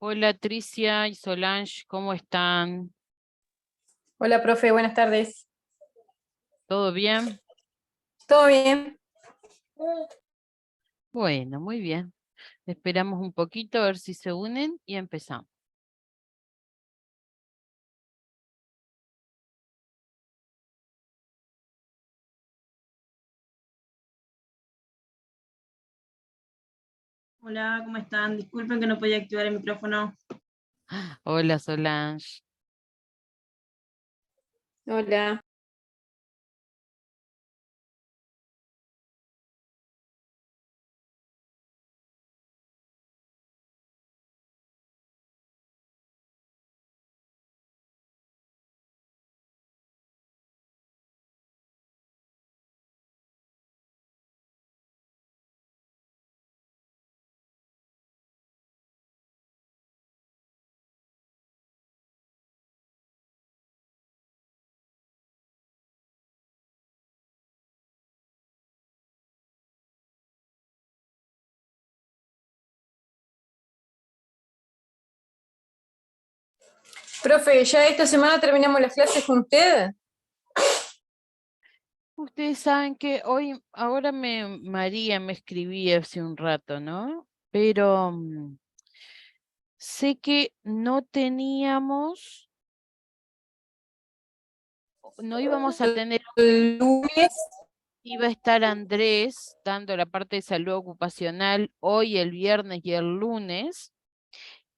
Hola Tricia y Solange, ¿cómo están? Hola, profe, buenas tardes. ¿Todo bien? ¿Todo bien? Bueno, muy bien. Esperamos un poquito a ver si se unen y empezamos. Hola, ¿cómo están? Disculpen que no podía activar el micrófono. Hola Solange. Hola. Profe, ya esta semana terminamos las clases con usted. Ustedes saben que ahora María me escribía hace un rato, ¿no? Pero sé que no teníamos, no íbamos a tener, El lunes. iba a estar Andrés dando la parte de salud ocupacional hoy, el viernes y el lunes.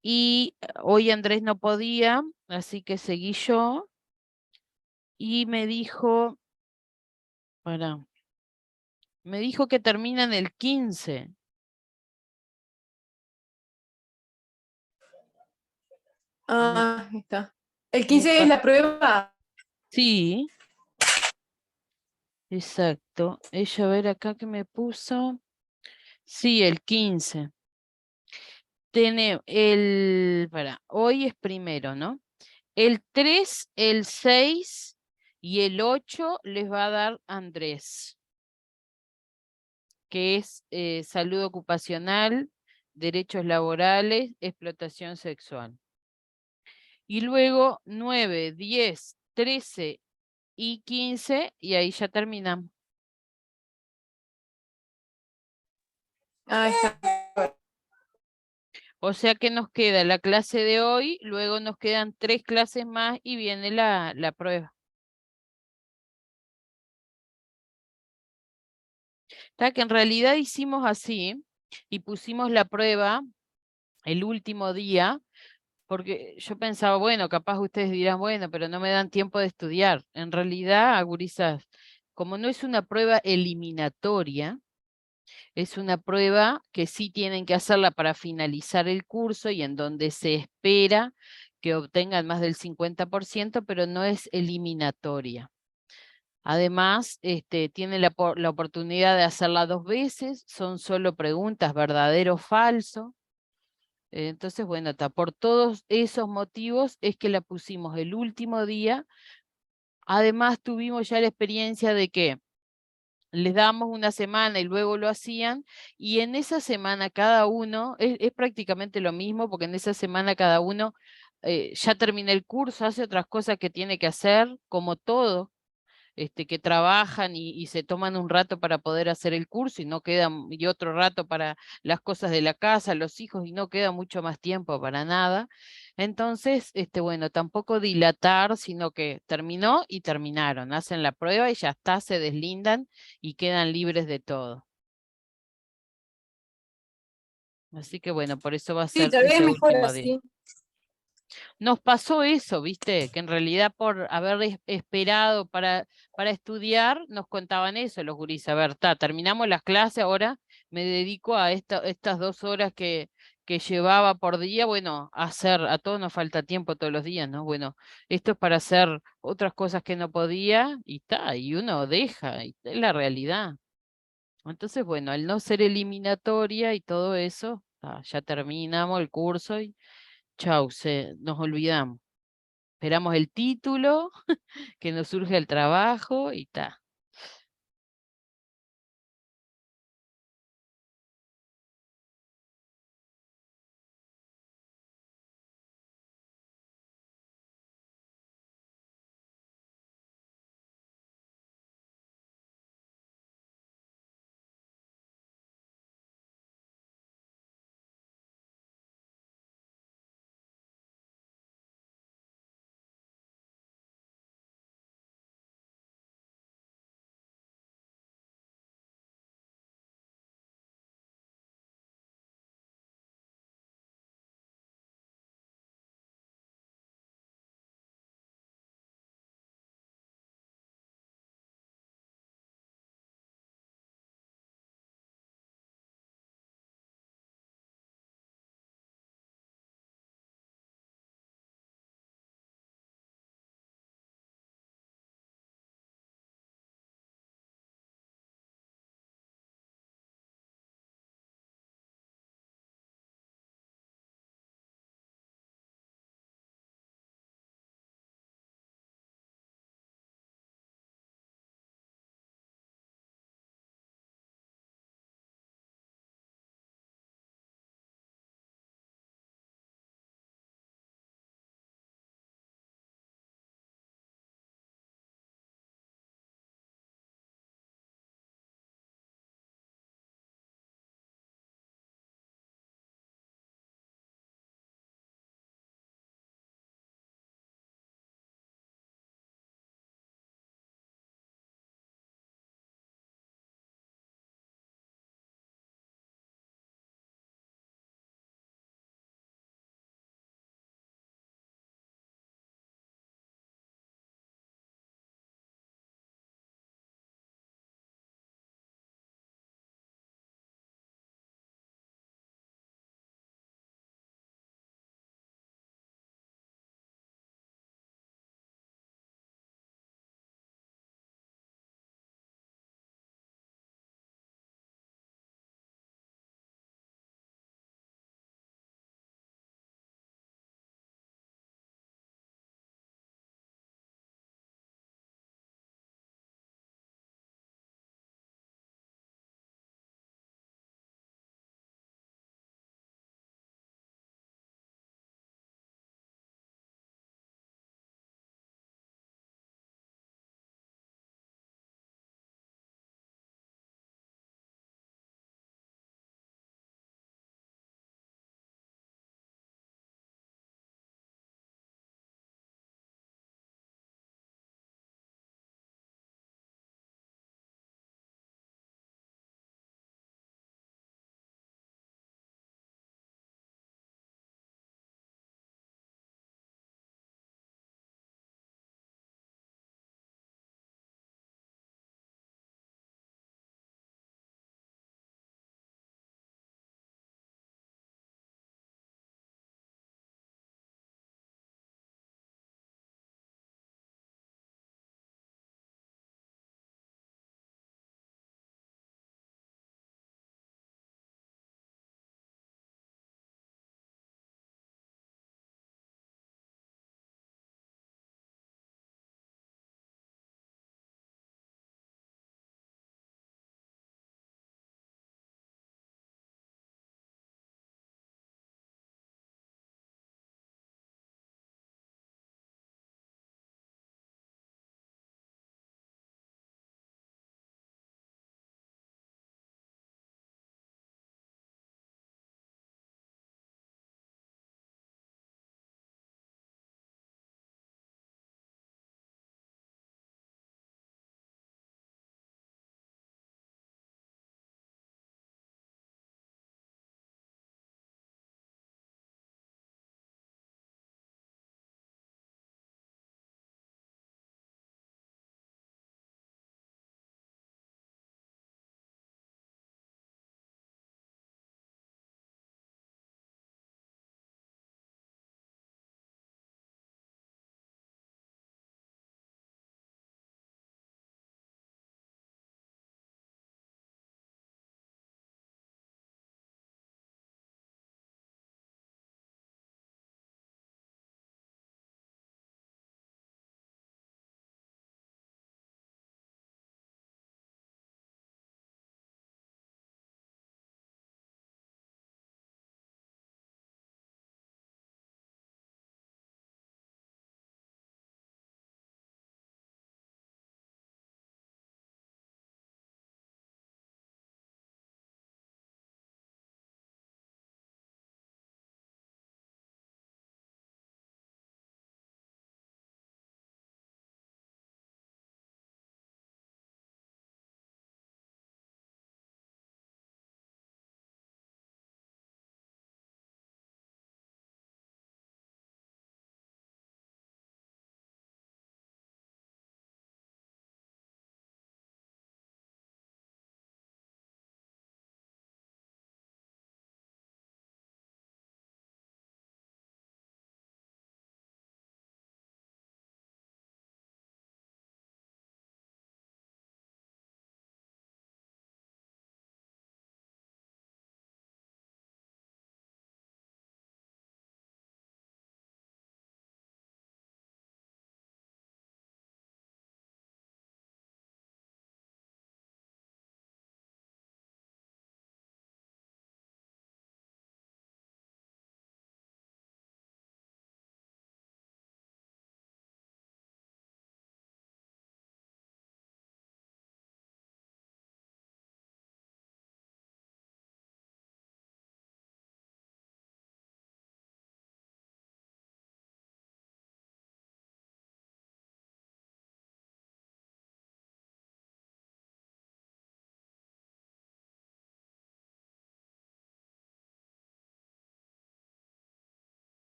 Y hoy Andrés no podía, así que seguí yo y para, me dijo que terminan el 15. Me- Ahí está. El me 15 es pa- la prueba. sí, exacto. Ella, a ver acá que me puso. Sí, el 15. Hoy es primero, ¿no? El 3, el 6 y el 8 les va a dar Andrés, que es salud ocupacional, derechos laborales, explotación sexual. Y luego 9, 10, 13 y 15, y ahí ya terminamos. Ahí está. O sea que nos queda la clase de hoy, luego nos quedan 3 clases más y viene la prueba. Está que en realidad hicimos así y pusimos la prueba el último día, porque yo pensaba, bueno, capaz ustedes dirán, bueno, pero no me dan tiempo de estudiar. En realidad, gurisas, como no es una prueba eliminatoria, es una prueba que sí tienen que hacerla para finalizar el curso y en donde se espera que obtengan más del 50%, pero no es eliminatoria. Además, tienen la oportunidad de hacerla 2 veces, son solo preguntas verdadero o falso. Entonces, bueno, por todos esos motivos es que la pusimos el último día. Además, tuvimos ya la experiencia de que les dábamos una semana y luego lo hacían, y en esa semana cada uno, es prácticamente lo mismo, porque en esa semana cada uno ya termina el curso, hace otras cosas que tiene que hacer, como todo, que trabajan y se toman un rato para poder hacer el curso y no queda, y otro rato para las cosas de la casa, los hijos, y no queda mucho más tiempo para nada. Entonces, bueno, tampoco dilatar, sino que terminó y terminaron, hacen la prueba y ya está, se deslindan y quedan libres de todo. Así que bueno, por eso va a Sí, ser tal vez ese mejor último día. así. Nos pasó eso, ¿viste? Que en realidad por haber esperado para estudiar, nos contaban eso los gurís. A ver, terminamos las clases, ahora me dedico a estas 2 horas que llevaba por día, bueno, a todos nos falta tiempo todos los días, ¿no? Bueno, esto es para hacer otras cosas que no podía y y uno deja, y es la realidad. Entonces, bueno, al no ser eliminatoria y todo eso, ya terminamos el curso y chau, nos olvidamos. Esperamos el título, que nos surge el trabajo y ta.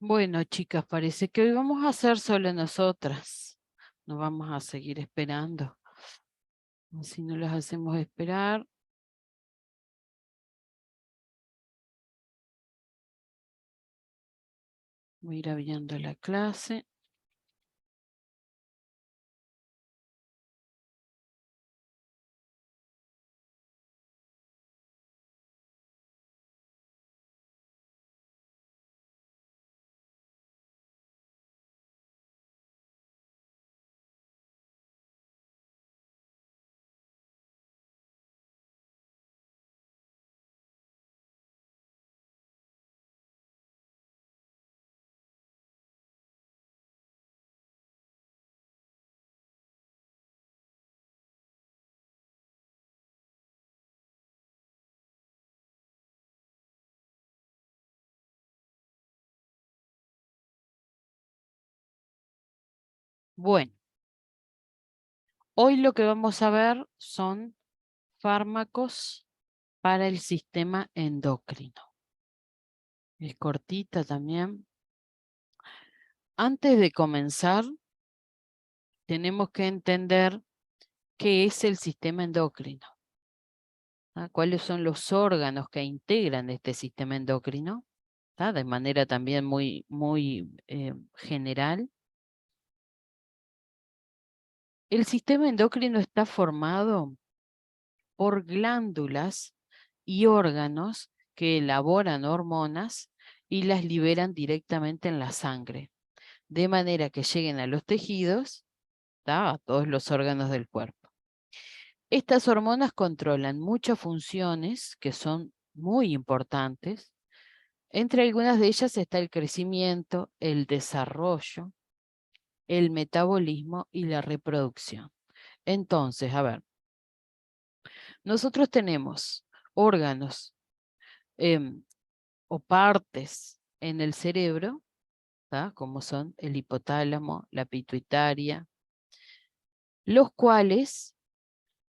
Bueno, chicas, parece que hoy vamos a hacer solo nosotras. No vamos a seguir esperando. Si no las hacemos esperar. Voy a ir abriendo la clase. Bueno, hoy lo que vamos a ver son fármacos para el sistema endocrino. Es cortita también. Antes de comenzar, tenemos que entender qué es el sistema endocrino. ¿Cuáles son los órganos que integran este sistema endocrino? De manera también muy general. El sistema endocrino está formado por glándulas y órganos que elaboran hormonas y las liberan directamente en la sangre, de manera que lleguen a los tejidos, a todos los órganos del cuerpo. Estas hormonas controlan muchas funciones que son muy importantes. Entre algunas de ellas está el crecimiento, el desarrollo, el metabolismo y la reproducción. Entonces, a ver, nosotros tenemos órganos o partes en el cerebro, como son el hipotálamo, la pituitaria, los cuales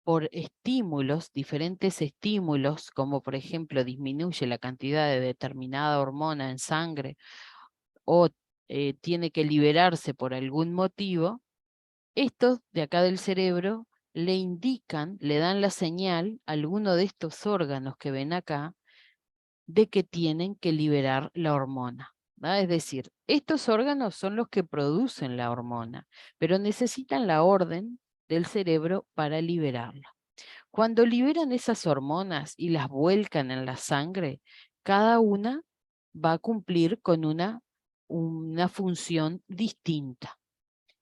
por estímulos, diferentes estímulos, como por ejemplo disminuye la cantidad de determinada hormona en sangre o tiene que liberarse por algún motivo, estos de acá del cerebro le indican, le dan la señal a alguno de estos órganos que ven acá de que tienen que liberar la hormona. Es decir, estos órganos son los que producen la hormona, pero necesitan la orden del cerebro para liberarla. Cuando liberan esas hormonas y las vuelcan en la sangre, cada una va a cumplir con una función distinta.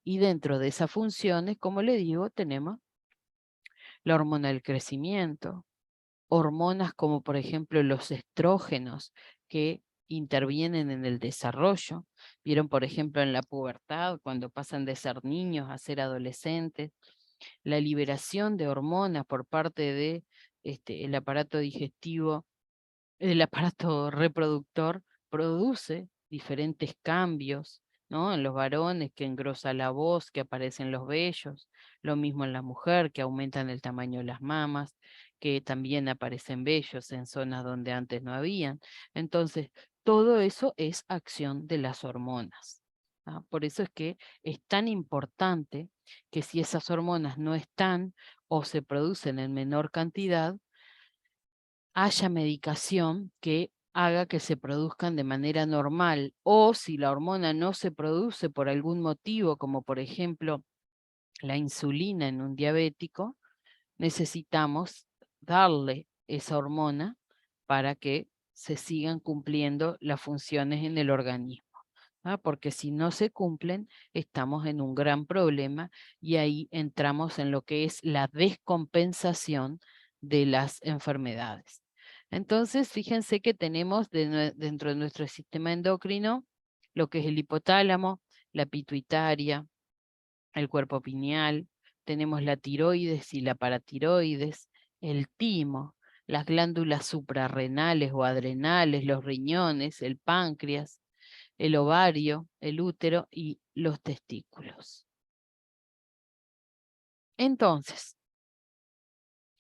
Y dentro de esas funciones, como le digo, tenemos la hormona del crecimiento, hormonas como por ejemplo los estrógenos que intervienen en el desarrollo. Vieron por ejemplo en la pubertad, cuando pasan de ser niños a ser adolescentes, la liberación de hormonas por parte de el aparato digestivo, el aparato reproductor produce diferentes cambios, ¿no? En los varones, que engrosa la voz, que aparecen los vellos, lo mismo en la mujer, que aumentan el tamaño de las mamas, que también aparecen vellos en zonas donde antes no habían. Entonces, todo eso es acción de las hormonas. Por eso es que es tan importante que si esas hormonas no están o se producen en menor cantidad, haya medicación que haga que se produzcan de manera normal, o si la hormona no se produce por algún motivo, como por ejemplo la insulina en un diabético, necesitamos darle esa hormona para que se sigan cumpliendo las funciones en el organismo. Porque si no se cumplen, estamos en un gran problema y ahí entramos en lo que es la descompensación de las enfermedades. Entonces, fíjense que tenemos dentro de nuestro sistema endocrino lo que es el hipotálamo, la pituitaria, el cuerpo pineal, tenemos la tiroides y la paratiroides, el timo, las glándulas suprarrenales o adrenales, los riñones, el páncreas, el ovario, el útero y los testículos. Entonces,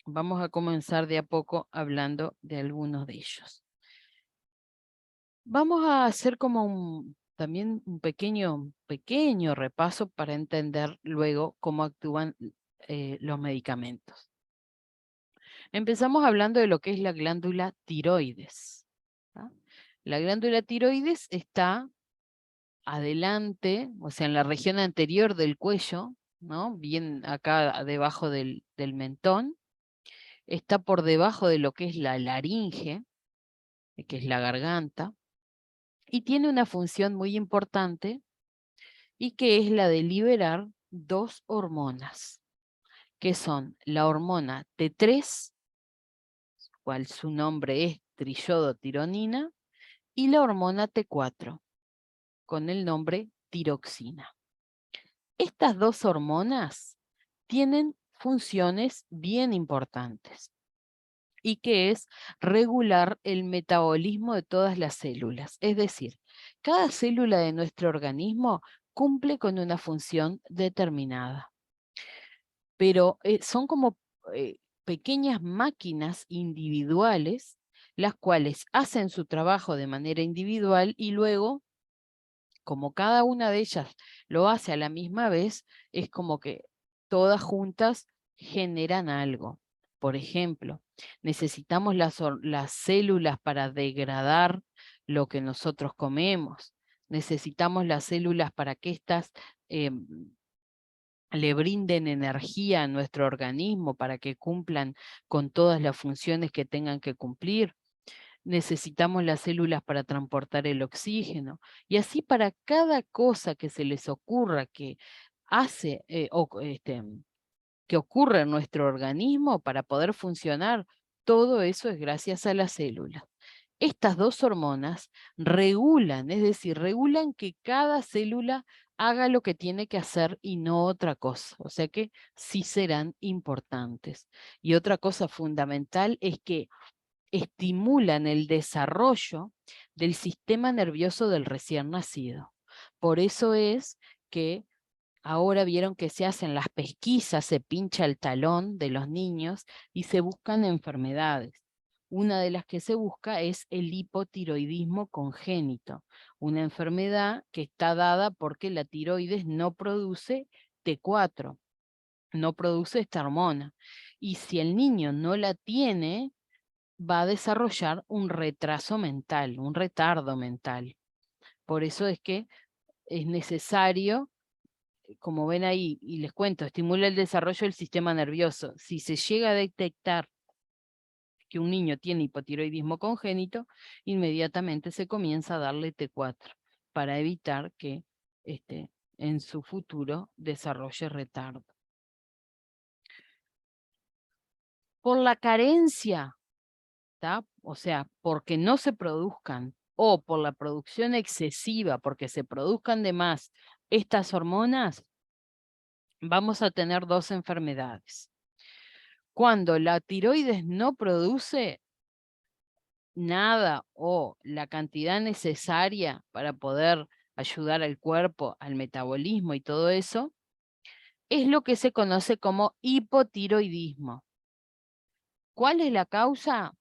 vamos a comenzar de a poco hablando de algunos de ellos. Vamos a hacer como también un pequeño repaso para entender luego cómo actúan los medicamentos. Empezamos hablando de lo que es la glándula tiroides. ¿tá? La glándula tiroides está adelante, o sea, en la región anterior del cuello, ¿no? Bien acá debajo del mentón. Está por debajo de lo que es la laringe, que es la garganta, y tiene una función muy importante, y que es la de liberar dos hormonas, que son la hormona T3, cual su nombre es triiodotironina, y la hormona T4, con el nombre tiroxina. Estas dos hormonas tienen funciones bien importantes, y que es regular el metabolismo de todas las células. Es decir, cada célula de nuestro organismo cumple con una función determinada. Pero son como pequeñas máquinas individuales, las cuales hacen su trabajo de manera individual y luego, como cada una de ellas lo hace a la misma vez, es como que todas juntas generan algo. Por ejemplo, necesitamos las células para degradar lo que nosotros comemos. Necesitamos las células para que éstas le brinden energía a nuestro organismo para que cumplan con todas las funciones que tengan que cumplir. Necesitamos las células para transportar el oxígeno. Y así para cada cosa que se les ocurra que hace que ocurre en nuestro organismo para poder funcionar, todo eso es gracias a las células. Estas dos hormonas regulan, es decir, regulan que cada célula haga lo que tiene que hacer y no otra cosa. O sea que sí serán importantes. Y otra cosa fundamental es que estimulan el desarrollo del sistema nervioso del recién nacido. Por eso es que ahora vieron que se hacen las pesquisas, se pincha el talón de los niños y se buscan enfermedades. Una de las que se busca es el hipotiroidismo congénito, una enfermedad que está dada porque la tiroides no produce T4, no produce esta hormona. Y si el niño no la tiene, va a desarrollar un retraso mental, un retardo mental. Por eso es que es necesario, como ven ahí, y les cuento, estimula el desarrollo del sistema nervioso. Si se llega a detectar que un niño tiene hipotiroidismo congénito, inmediatamente se comienza a darle T4 para evitar que en su futuro desarrolle retardo. Por la carencia, o sea, porque no se produzcan, o por la producción excesiva, porque se produzcan de más estas hormonas, vamos a tener dos enfermedades. Cuando la tiroides no produce nada o la cantidad necesaria para poder ayudar al cuerpo, al metabolismo y todo eso, es lo que se conoce como hipotiroidismo. ¿Cuál es la causa?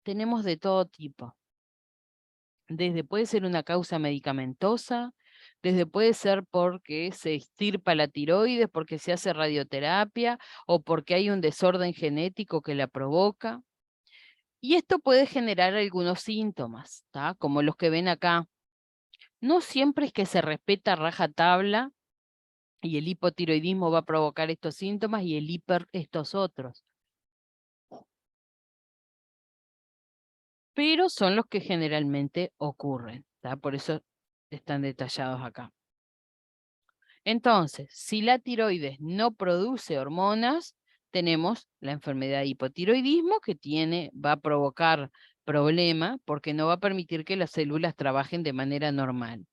Tenemos de todo tipo. Puede ser una causa medicamentosa, puede ser porque se extirpa la tiroides, porque se hace radioterapia o porque hay un desorden genético que la provoca. Y esto puede generar algunos síntomas, como los que ven acá. No siempre es que se respeta rajatabla y el hipotiroidismo va a provocar estos síntomas y el hiper estos otros. Pero son los que generalmente ocurren, por eso están detallados acá. Entonces, si la tiroides no produce hormonas, tenemos la enfermedad de hipotiroidismo que va a provocar problema porque no va a permitir que las células trabajen de manera normal.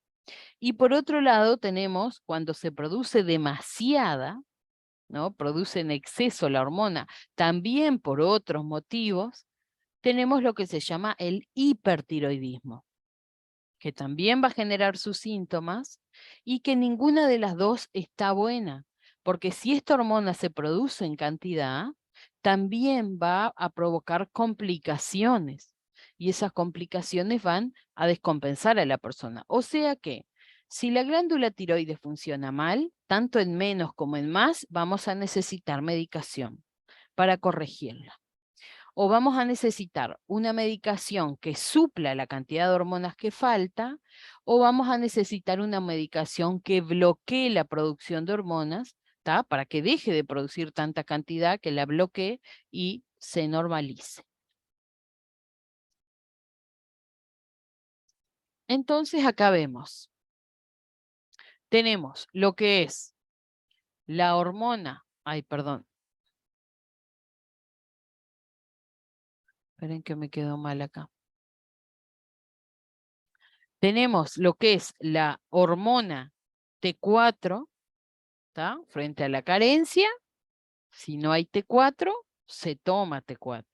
Y por otro lado tenemos cuando se produce demasiada, ¿no? Produce en exceso la hormona, también por otros motivos, tenemos lo que se llama el hipertiroidismo, que también va a generar sus síntomas y que ninguna de las dos está buena, porque si esta hormona se produce en cantidad, también va a provocar complicaciones y esas complicaciones van a descompensar a la persona. O sea que Si la glándula tiroides funciona mal, tanto en menos como en más, vamos a necesitar medicación para corregirla. O vamos a necesitar una medicación que supla la cantidad de hormonas que falta, o vamos a necesitar una medicación que bloquee la producción de hormonas, ¿tá? Para que deje de producir tanta cantidad, que la bloquee y se normalice. Entonces acá vemos, tenemos lo que es la hormona, perdón. Esperen que me quedó mal acá. Tenemos lo que es la hormona T4, ¿tá? Frente a la carencia. Si no hay T4, se toma T4.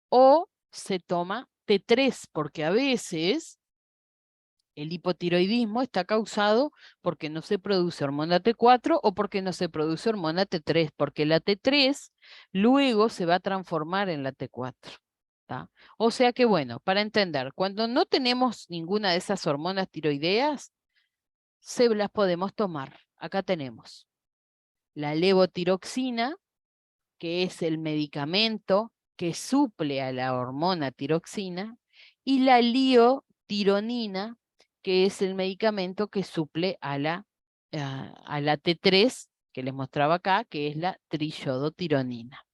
O se toma T3, porque a veces el hipotiroidismo está causado porque no se produce hormona T4 o porque no se produce hormona T3, porque la T3 luego se va a transformar en la T4. ¿Tá? O sea que bueno, para entender, cuando no tenemos ninguna de esas hormonas tiroideas, se las podemos tomar. Acá tenemos la levotiroxina, que es el medicamento que suple a la hormona tiroxina, y la liotironina, que es el medicamento que suple a la T3, que les mostraba acá, que es la triiodotironina.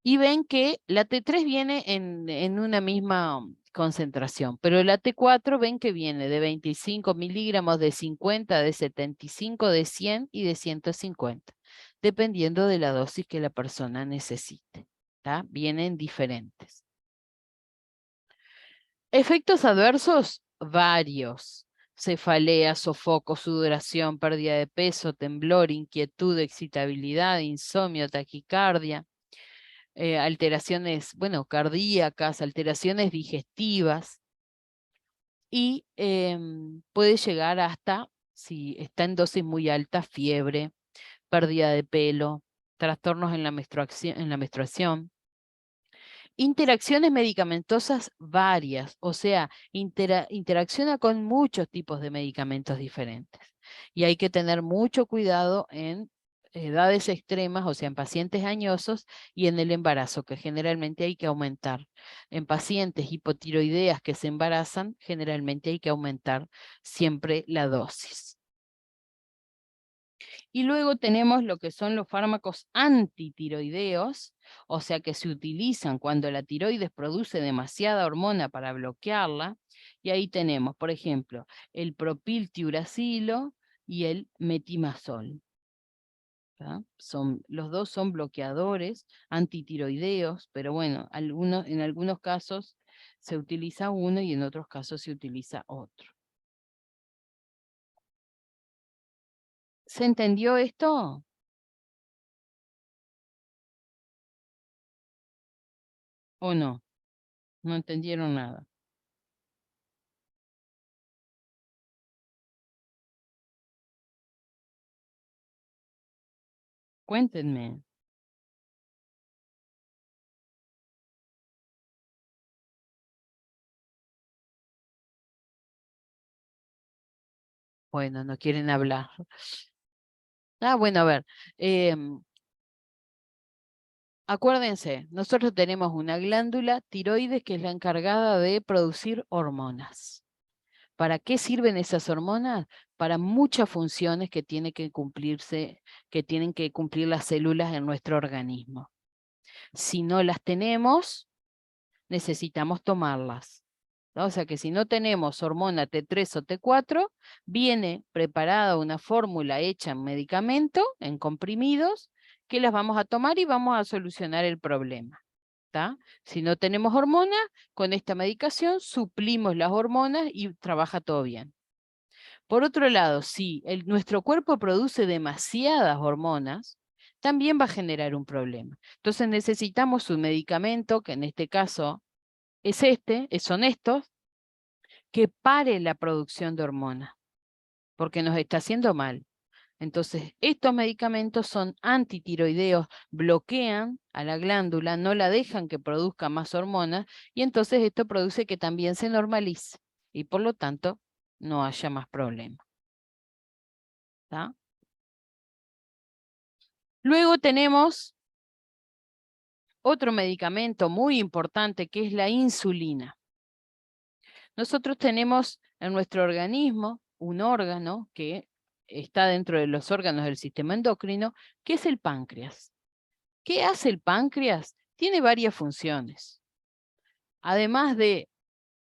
Y ven que la T3 viene en una misma concentración, pero la T4 ven que viene de 25 miligramos, de 50, de 75, de 100 y de 150, dependiendo de la dosis que la persona necesite. ¿Tá? Vienen diferentes. Efectos adversos, varios. Cefalea, sofoco, sudoración, pérdida de peso, temblor, inquietud, excitabilidad, insomnio, taquicardia. Alteraciones, bueno, cardíacas, alteraciones digestivas, y puede llegar hasta, si está en dosis muy alta, fiebre, pérdida de pelo, trastornos en la menstruación. Interacciones medicamentosas varias, o sea, interacciona con muchos tipos de medicamentos diferentes. Y hay que tener mucho cuidado en edades extremas, o sea, en pacientes añosos y en el embarazo, que generalmente hay que aumentar. En pacientes hipotiroideas que se embarazan, generalmente hay que aumentar siempre la dosis. Y luego tenemos lo que son los fármacos antitiroideos, o sea que se utilizan cuando la tiroides produce demasiada hormona para bloquearla. Y ahí tenemos, por ejemplo, el propiltiuracilo y el metimazol. Los dos son bloqueadores antitiroideos, pero bueno, en algunos casos se utiliza uno y en otros casos se utiliza otro. ¿Se entendió esto? ¿O no? No entendieron nada. Cuéntenme. Bueno, no quieren hablar. Bueno, a ver. Acuérdense, nosotros tenemos una glándula tiroides que es la encargada de producir hormonas. ¿Para qué sirven esas hormonas? Para muchas funciones que tienen que cumplirse, que tienen que cumplir las células en nuestro organismo. Si no las tenemos, necesitamos tomarlas. O sea que si no tenemos hormona T3 o T4, viene preparada una fórmula hecha en medicamento, en comprimidos, que las vamos a tomar y vamos a solucionar el problema. ¿Tá? Si no tenemos hormona, con esta medicación suplimos las hormonas y trabaja todo bien. Por otro lado, si nuestro cuerpo produce demasiadas hormonas, también va a generar un problema. Entonces necesitamos un medicamento, que en este caso son estos, que pare la producción de hormonas, porque nos está haciendo mal. Entonces, estos medicamentos son antitiroideos, bloquean a la glándula, no la dejan que produzca más hormonas, y entonces esto produce que también se normalice. y por lo tanto no haya más problema. ¿Tá? Luego tenemos otro medicamento muy importante que es la insulina. Nosotros tenemos en nuestro organismo un órgano que está dentro de los órganos del sistema endocrino, que es el páncreas. ¿Qué hace el páncreas? Tiene varias funciones. Además de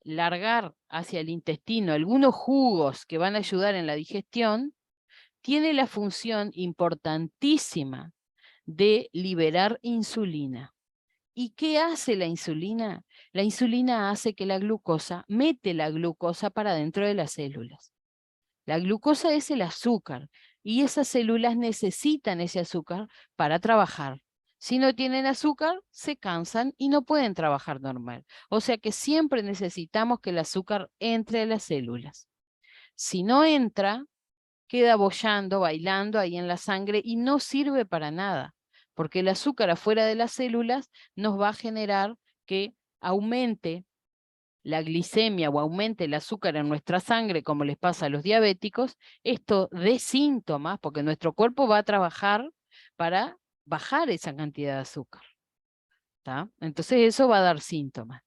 largar hacia el intestino algunos jugos que van a ayudar en la digestión, tiene la función importantísima de liberar insulina. ¿Y qué hace la insulina? La insulina hace que la glucosa, mete la glucosa para dentro de las células. La glucosa es el azúcar y esas células necesitan ese azúcar para trabajar. Si no tienen azúcar, se cansan y no pueden trabajar normal. O sea que siempre necesitamos que el azúcar entre a las células. Si no entra, queda boyando, bailando ahí en la sangre y no sirve para nada, porque el azúcar afuera de las células nos va a generar que aumente la glicemia o aumente el azúcar en nuestra sangre, como les pasa a los diabéticos. Esto dé síntomas, porque nuestro cuerpo va a trabajar para bajar esa cantidad de azúcar. ¿Tá? Entonces eso va a dar síntomas.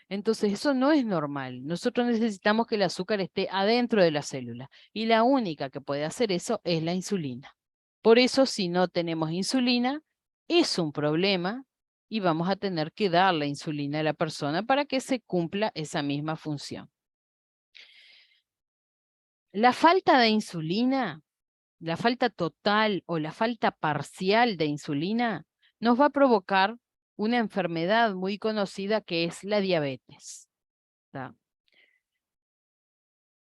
Entonces eso no es normal. Nosotros necesitamos que el azúcar esté adentro de la célula y la única que puede hacer eso es la insulina. Por eso si no tenemos insulina es un problema y vamos a tener que dar la insulina a la persona para que se cumpla esa misma función. La falta de insulina, la falta total o la falta parcial de insulina nos va a provocar una enfermedad muy conocida que es la diabetes. ¿Tá?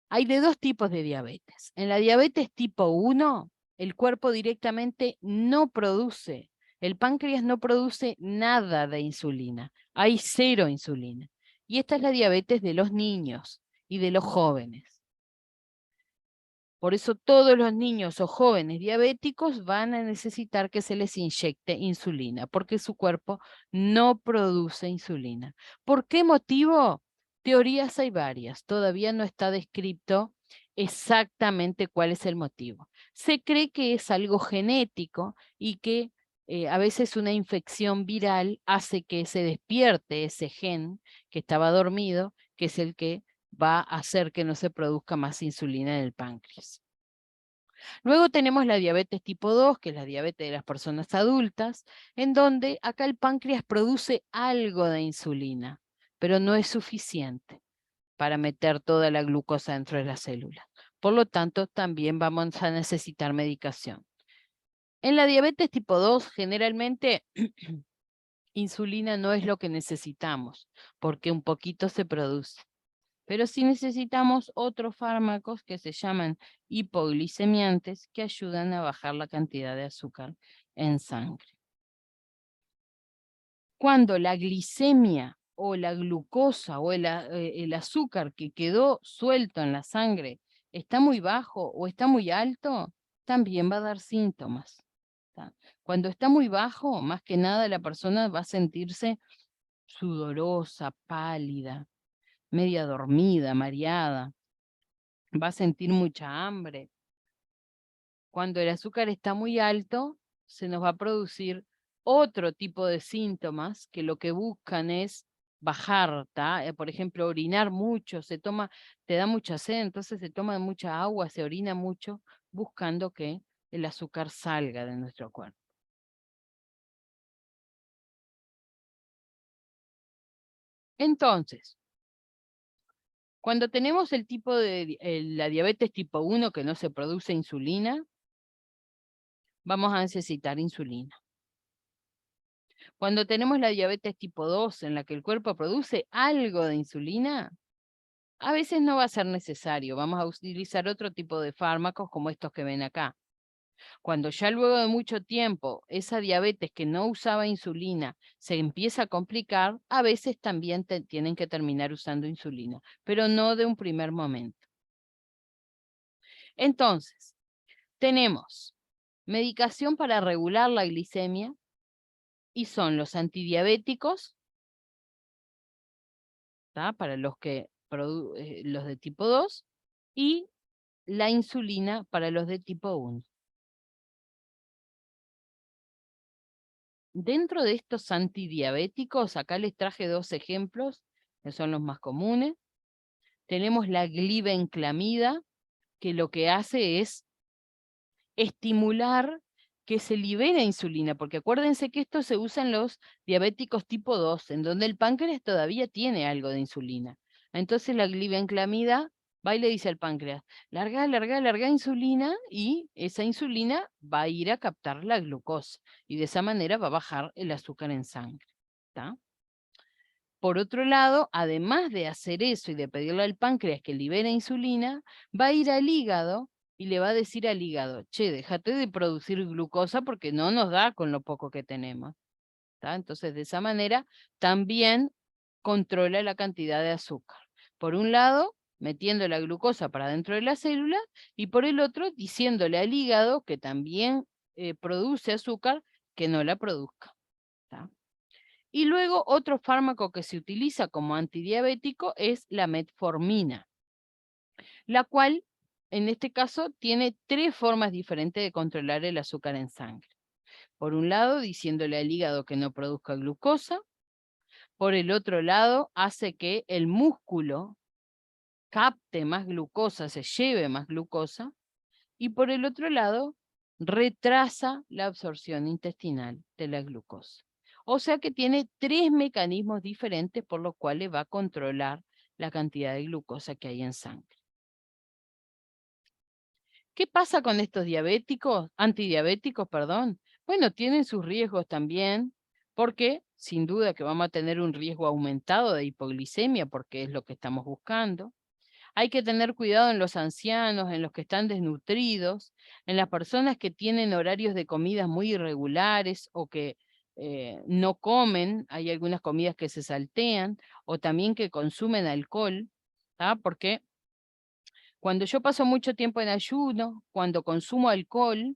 Hay de dos tipos de diabetes. En la diabetes tipo 1, el cuerpo directamente no produce, el páncreas no produce nada de insulina. Hay 0 insulina. Y esta es la diabetes de los niños y de los jóvenes. Por eso todos los niños o jóvenes diabéticos van a necesitar que se les inyecte insulina, porque su cuerpo no produce insulina. ¿Por qué motivo? Teorías hay varias, todavía no está descrito exactamente cuál es el motivo. Se cree que es algo genético y que a veces una infección viral hace que se despierte ese gen que estaba dormido, que es el que va a hacer que no se produzca más insulina en el páncreas. Luego tenemos la diabetes tipo 2, que es la diabetes de las personas adultas, en donde acá el páncreas produce algo de insulina, pero no es suficiente para meter toda la glucosa dentro de la célula. Por lo tanto, también vamos a necesitar medicación. En la diabetes tipo 2, generalmente insulina no es lo que necesitamos, porque un poquito se produce. Pero sí necesitamos otros fármacos que se llaman hipoglicemiantes que ayudan a bajar la cantidad de azúcar en sangre. Cuando la glicemia o la glucosa o el azúcar que quedó suelto en la sangre está muy bajo o está muy alto, también va a dar síntomas. ¿Tá? Cuando está muy bajo, más que nada la persona va a sentirse sudorosa, pálida, media dormida, mareada, va a sentir mucha hambre. Cuando el azúcar está muy alto, se nos va a producir otro tipo de síntomas que lo que buscan es bajar, por ejemplo, orinar mucho, te da mucha sed, entonces se toma mucha agua, se orina mucho, buscando que el azúcar salga de nuestro cuerpo. Entonces, cuando tenemos el tipo de la diabetes tipo 1 que no se produce insulina, vamos a necesitar insulina. Cuando tenemos la diabetes tipo 2, en la que el cuerpo produce algo de insulina, a veces no va a ser necesario. Vamos a utilizar otro tipo de fármacos como estos que ven acá. Cuando ya luego de mucho tiempo esa diabetes que no usaba insulina se empieza a complicar, a veces también tienen que terminar usando insulina, pero no de un primer momento. Entonces, tenemos medicación para regular la glicemia y son los antidiabéticos, ¿tá? Para los que los de tipo 2 y la insulina para los de tipo 1. Dentro de estos antidiabéticos, acá les traje 2 ejemplos, que son los más comunes. Tenemos la glibenclamida, que lo que hace es estimular que se libere insulina, porque acuérdense que esto se usa en los diabéticos tipo 2, en donde el páncreas todavía tiene algo de insulina. Entonces la glibenclamida va y le dice al páncreas, larga, larga, larga insulina, y esa insulina va a ir a captar la glucosa, y de esa manera va a bajar el azúcar en sangre. ¿Tá? Por otro lado, además de hacer eso y de pedirle al páncreas que libere insulina, va a ir al hígado y le va a decir al hígado, che, déjate de producir glucosa porque no nos da con lo poco que tenemos. ¿Tá? Entonces, de esa manera, también controla la cantidad de azúcar. Por un lado, metiendo la glucosa para dentro de la célula, y por el otro, diciéndole al hígado que también produce azúcar, que no la produzca. ¿Tá? Y luego otro fármaco que se utiliza como antidiabético es la metformina, la cual en este caso tiene 3 formas diferentes de controlar el azúcar en sangre. Por un lado, diciéndole al hígado que no produzca glucosa. Por el otro lado, hace que el músculo capte más glucosa, se lleve más glucosa. Y por el otro lado, retrasa la absorción intestinal de la glucosa. O sea que tiene 3 mecanismos diferentes por los cuales va a controlar la cantidad de glucosa que hay en sangre. ¿Qué pasa con estos antidiabéticos, perdón? Bueno, tienen sus riesgos también, porque sin duda que vamos a tener un riesgo aumentado de hipoglicemia, porque es lo que estamos buscando. Hay que tener cuidado en los ancianos, en los que están desnutridos, en las personas que tienen horarios de comidas muy irregulares o que no comen, hay algunas comidas que se saltean, o también que consumen alcohol, ¿tá? Porque cuando yo paso mucho tiempo en ayuno, cuando consumo alcohol,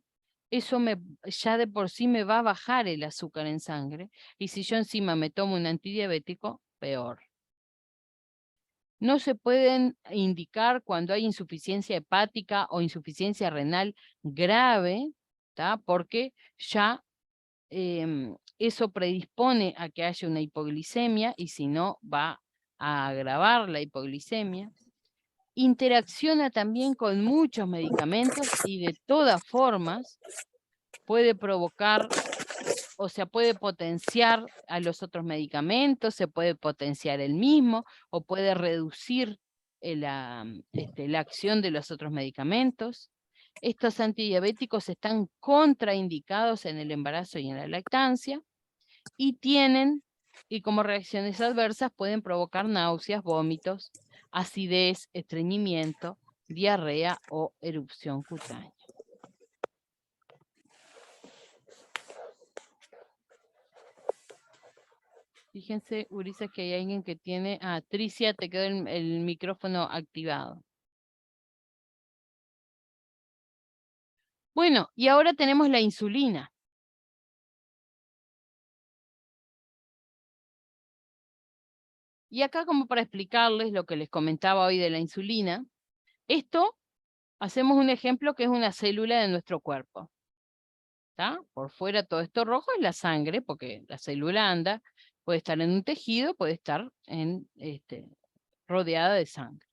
eso ya de por sí me va a bajar el azúcar en sangre, y si yo encima me tomo un antidiabético, peor. No se pueden indicar cuando hay insuficiencia hepática o insuficiencia renal grave, ¿tá? Porque ya eso predispone a que haya una hipoglicemia, y si no, va a agravar la hipoglicemia. Interacciona también con muchos medicamentos y de todas formas puede provocar, o sea, puede potenciar a los otros medicamentos, se puede potenciar el mismo, o puede reducir la acción de los otros medicamentos. Estos antidiabéticos están contraindicados en el embarazo y en la lactancia, y como reacciones adversas pueden provocar náuseas, vómitos, acidez, estreñimiento, diarrea o erupción cutánea. Fíjense, Ulises, que hay alguien que tiene... Ah, Tricia, te quedó el micrófono activado. Bueno, y ahora tenemos la insulina. Y acá, como para explicarles lo que les comentaba hoy de la insulina, hacemos un ejemplo que es una célula de nuestro cuerpo. ¿Tá? Por fuera todo esto rojo es la sangre, porque la célula anda, puede estar en un tejido, puede estar rodeada de sangre.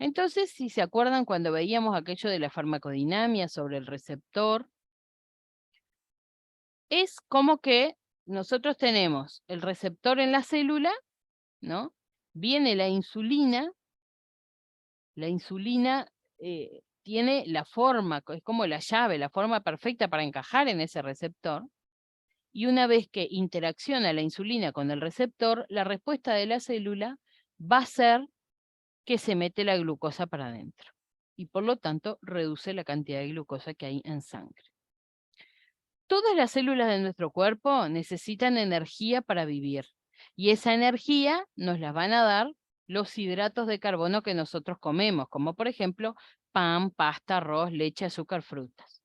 Entonces, si se acuerdan cuando veíamos aquello de la farmacodinamia sobre el receptor, es como que nosotros tenemos el receptor en la célula, ¿no? Viene la insulina tiene la forma, es como la llave, la forma perfecta para encajar en ese receptor, y una vez que interacciona la insulina con el receptor, la respuesta de la célula va a ser que se mete la glucosa para adentro, y por lo tanto reduce la cantidad de glucosa que hay en sangre. Todas las células de nuestro cuerpo necesitan energía para vivir, y esa energía nos la van a dar los hidratos de carbono que nosotros comemos, como por ejemplo pan, pasta, arroz, leche, azúcar, frutas.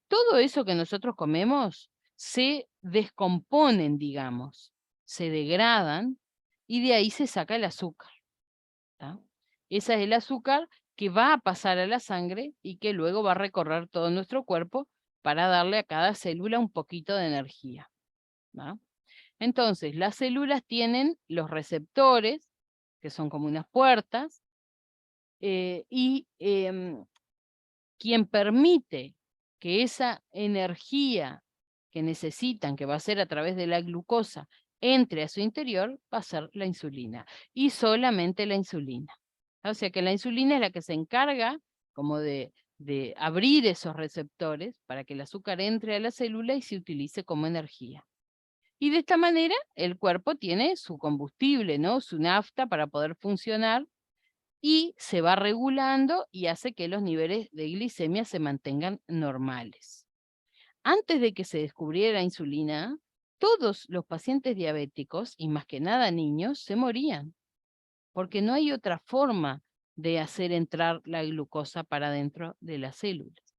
Todo eso que nosotros comemos se descomponen, digamos, se degradan, y de ahí se saca el azúcar. ¿tá? Ese es el azúcar que va a pasar a la sangre y que luego va a recorrer todo nuestro cuerpo para darle a cada célula un poquito de energía, ¿tá? Entonces, las células tienen los receptores, que son como unas puertas, y quien permite que esa energía que necesitan, que va a ser a través de la glucosa, entre a su interior, va a ser la insulina, y solamente la insulina. O sea que la insulina es la que se encarga como de abrir esos receptores para que el azúcar entre a la célula y se utilice como energía. Y de esta manera el cuerpo tiene su combustible, ¿no? Su nafta para poder funcionar, y se va regulando y hace que los niveles de glicemia se mantengan normales. Antes de que se descubriera la insulina, todos los pacientes diabéticos, y más que nada niños, se morían, porque no hay otra forma de hacer entrar la glucosa para dentro de las células.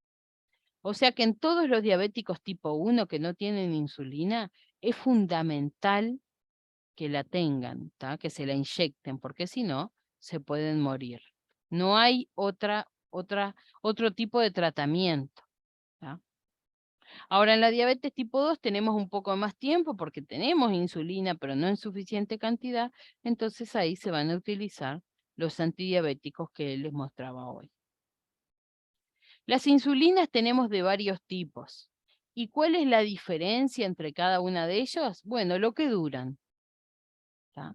O sea que en todos los diabéticos tipo 1 que no tienen insulina, es fundamental que la tengan, ¿tá? Que se la inyecten, porque si no, se pueden morir. No hay otro tipo de tratamiento, ¿tá? Ahora, en la diabetes tipo 2 tenemos un poco más tiempo porque tenemos insulina, pero no en suficiente cantidad, entonces ahí se van a utilizar los antidiabéticos que les mostraba hoy. Las insulinas tenemos de varios tipos. ¿Y cuál es la diferencia entre cada una de ellas? Bueno, lo que duran, ¿tá?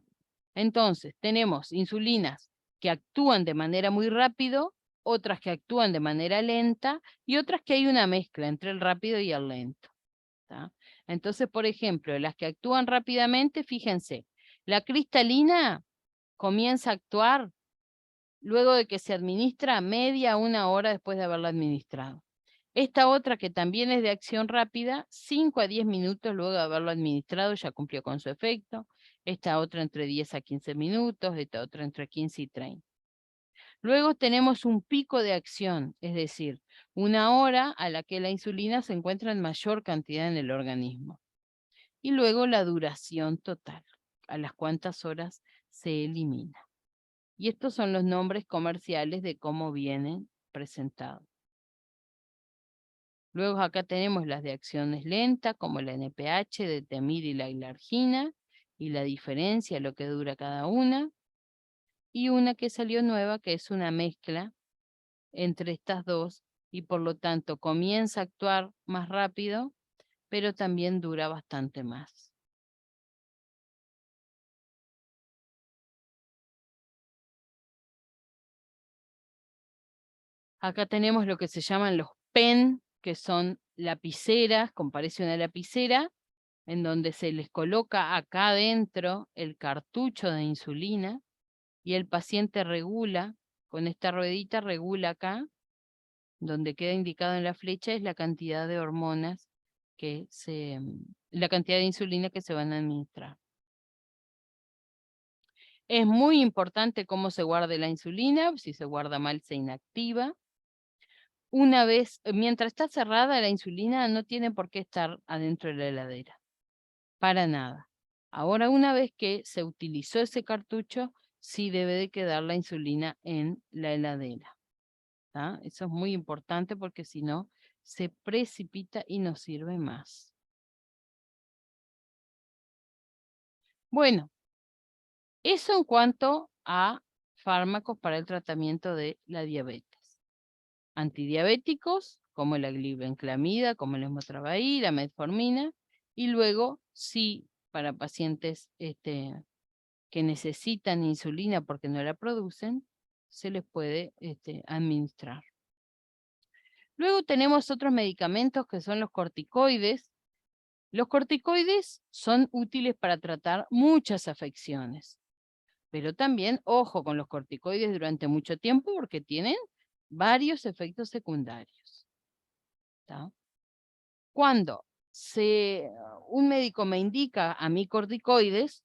Entonces, tenemos insulinas que actúan de manera muy rápido, otras que actúan de manera lenta y otras que hay una mezcla entre el rápido y el lento, ¿tá? Entonces, por ejemplo, las que actúan rápidamente, fíjense, la cristalina comienza a actuar luego de que se administra media a 1 hora después de haberla administrado. Esta otra, que también es de acción rápida, 5 a 10 minutos luego de haberlo administrado ya cumplió con su efecto. Esta otra entre 10 a 15 minutos, esta otra entre 15 y 30. Luego tenemos un pico de acción, es decir, 1 hora a la que la insulina se encuentra en mayor cantidad en el organismo. Y luego la duración total, a las cuántas horas se elimina. Y estos son los nombres comerciales de cómo vienen presentados. Luego acá tenemos las de acciones lentas, como la NPH, de Temir y la glargina, y la diferencia, lo que dura cada una. Y una que salió nueva, que es una mezcla entre estas dos, y por lo tanto comienza a actuar más rápido, pero también dura bastante más. Acá tenemos lo que se llaman los pen, que son lapiceras, parece una lapicera, en donde se les coloca acá adentro el cartucho de insulina y el paciente regula, con esta ruedita regula acá, donde queda indicado en la flecha es la cantidad de hormonas la cantidad de insulina que se van a administrar. Es muy importante cómo se guarde la insulina, si se guarda mal se inactiva. Mientras está cerrada la insulina no tiene por qué estar adentro de la heladera, para nada. Ahora, una vez que se utilizó ese cartucho, sí debe de quedar la insulina en la heladera, ¿tá? Eso es muy importante porque si no, se precipita y no sirve más. Bueno, eso en cuanto a fármacos para el tratamiento de la diabetes. Antidiabéticos, como la glibenclamida, como el esmotrabaí, la metformina, y luego, sí, para pacientes que necesitan insulina porque no la producen, se les puede administrar. Luego tenemos otros medicamentos que son los corticoides. Los corticoides son útiles para tratar muchas afecciones, pero también, ojo con los corticoides durante mucho tiempo porque tienen varios efectos secundarios, ¿tá? Cuando un médico me indica a mí corticoides,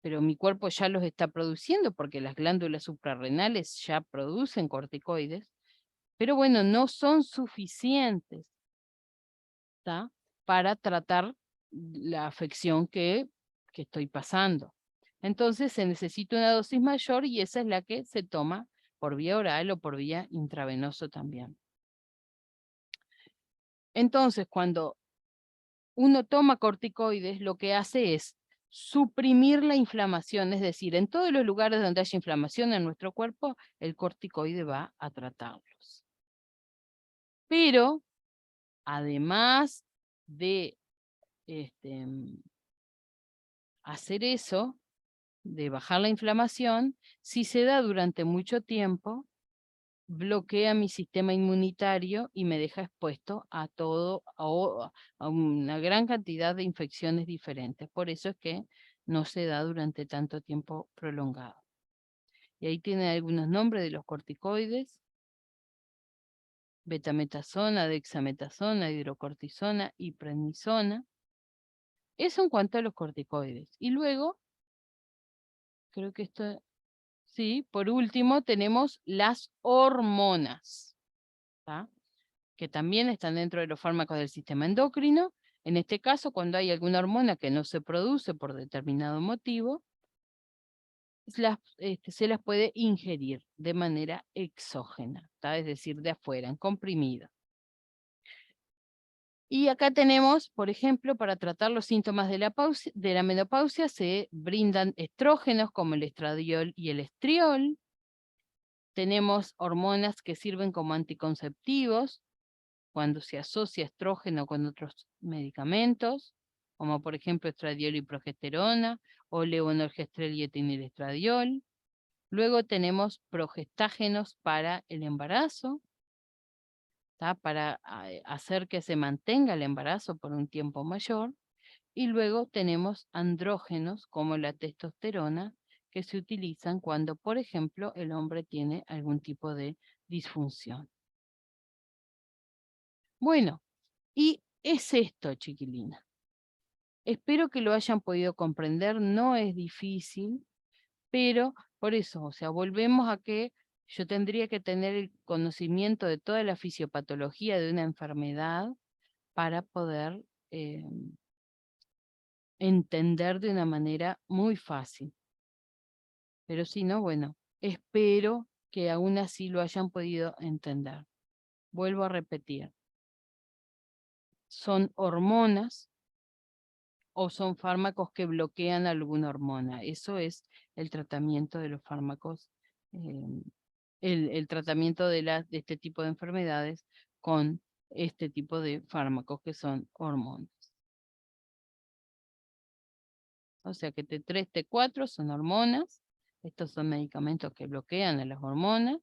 pero mi cuerpo ya los está produciendo porque las glándulas suprarrenales ya producen corticoides, pero bueno, no son suficientes, para tratar la afección que estoy pasando. Entonces se necesita una dosis mayor y esa es la que se toma por vía oral o por vía intravenoso también. Entonces, cuando uno toma corticoides, lo que hace es suprimir la inflamación, es decir, en todos los lugares donde haya inflamación en nuestro cuerpo, el corticoide va a tratarlos. Pero, además de hacer eso, de bajar la inflamación, si se da durante mucho tiempo, bloquea mi sistema inmunitario y me deja expuesto a todo, a una gran cantidad de infecciones diferentes. Por eso es que no se da durante tanto tiempo prolongado. Y ahí tienen algunos nombres de los corticoides: betametasona, dexametasona, hidrocortisona y prednisona. Eso en cuanto a los corticoides. Y luego, creo que esto, sí, por último tenemos las hormonas, ¿tá? Que también están dentro de los fármacos del sistema endocrino. En este caso, cuando hay alguna hormona que no se produce por determinado motivo, se las puede ingerir de manera exógena, ¿tá? Es decir, de afuera, en comprimido. Y acá tenemos, por ejemplo, para tratar los síntomas de la menopausia, se brindan estrógenos como el estradiol y el estriol. Tenemos hormonas que sirven como anticonceptivos cuando se asocia estrógeno con otros medicamentos, como por ejemplo estradiol y progesterona, o levonorgestrel y etinilestradiol. Luego tenemos progestágenos para el embarazo, para hacer que se mantenga el embarazo por un tiempo mayor. Y luego tenemos andrógenos como la testosterona, que se utilizan cuando, por ejemplo, el hombre tiene algún tipo de disfunción. Bueno, y es esto, chiquilina. Espero que lo hayan podido comprender, no es difícil, pero por eso, o sea, volvemos a que yo tendría que tener el conocimiento de toda la fisiopatología de una enfermedad para poder entender de una manera muy fácil. Pero si no, bueno, espero que aún así lo hayan podido entender. Vuelvo a repetir. Son hormonas o son fármacos que bloquean alguna hormona. Eso es el tratamiento de los fármacos, el tratamiento de este tipo de enfermedades con este tipo de fármacos que son hormonas. O sea que T3, T4 son hormonas. Estos son medicamentos que bloquean a las hormonas.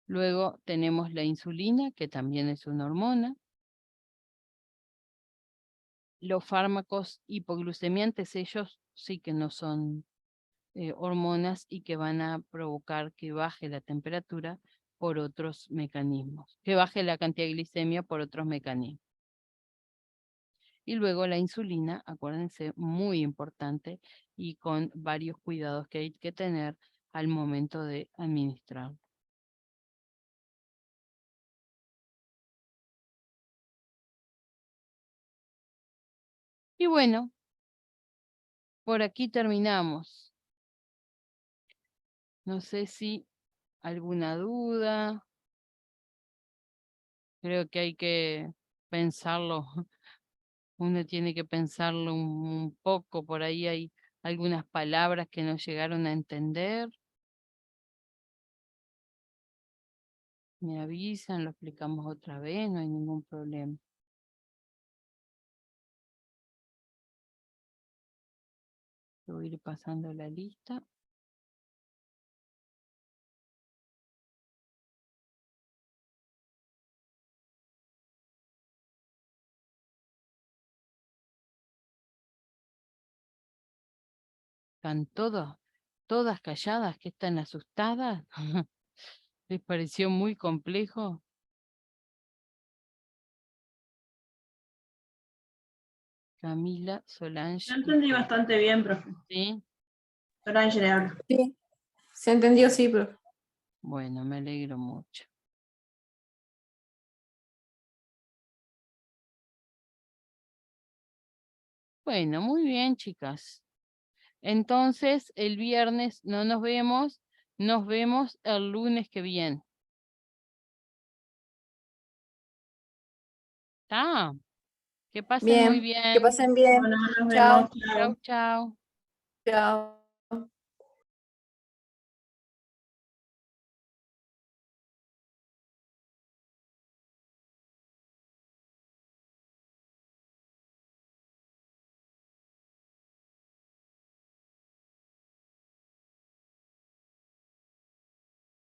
Luego tenemos la insulina, que también es una hormona. Los fármacos hipoglucemiantes, ellos sí que no son hormonas y que van a provocar que baje la temperatura por otros mecanismos, que baje la cantidad de glicemia por otros mecanismos. Y luego la insulina, acuérdense, muy importante y con varios cuidados que hay que tener al momento de administrar. Y bueno, por aquí terminamos. No sé si alguna duda. Creo que hay que pensarlo. Uno tiene que pensarlo un poco. Por ahí hay algunas palabras que no llegaron a entender. Me avisan, lo explicamos otra vez, no hay ningún problema. Voy a ir pasando la lista. Están todas calladas, que están asustadas. ¿Les pareció muy complejo? Camila, Solange. Yo entendí bastante bien, profe. ¿Sí? Solange le hablo. Sí, se entendió, sí, profe. Bueno, me alegro mucho. Bueno, muy bien, chicas. Entonces, el viernes no nos vemos el lunes que viene. ¿Está? Que pasen muy Bien, que bien. pasen bien. Bueno, nos Chao. vemos. Chao. Chau, chau. Chao.